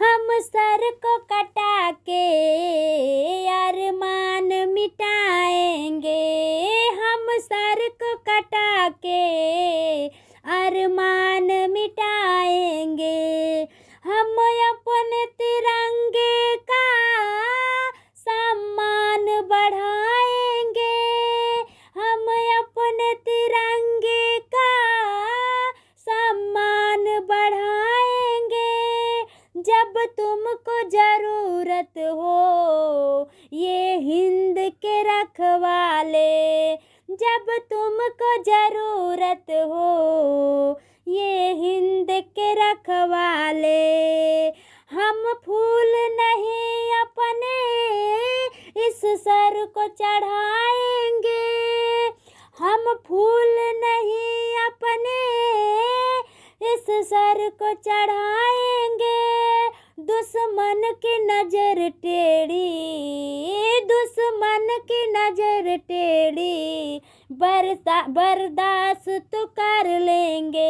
हम सर को कटा के अरमान मिटाएंगे, हम सर को कटा के अरमान मिटाएंगे। हम अपने तिरंगे का सम्मान बढ़ाएंगे, हम अपने तिरंगे का सम्मान बढ़ाएंगे। जब तुमको जरूरत हो ये हिंद के रखवाले, जब तुमको जरूरत हो ये हिंद के रखवाले। हम फूल नहीं अपने इस सर को चढ़ाएंगे, हम फूल नहीं अपने इस सर को चढ़ाएंगे। दुश्मन की नजर टेढ़ी, दुश्मन की नजर टेढ़ी बर्दाश्त तो कर लेंगे,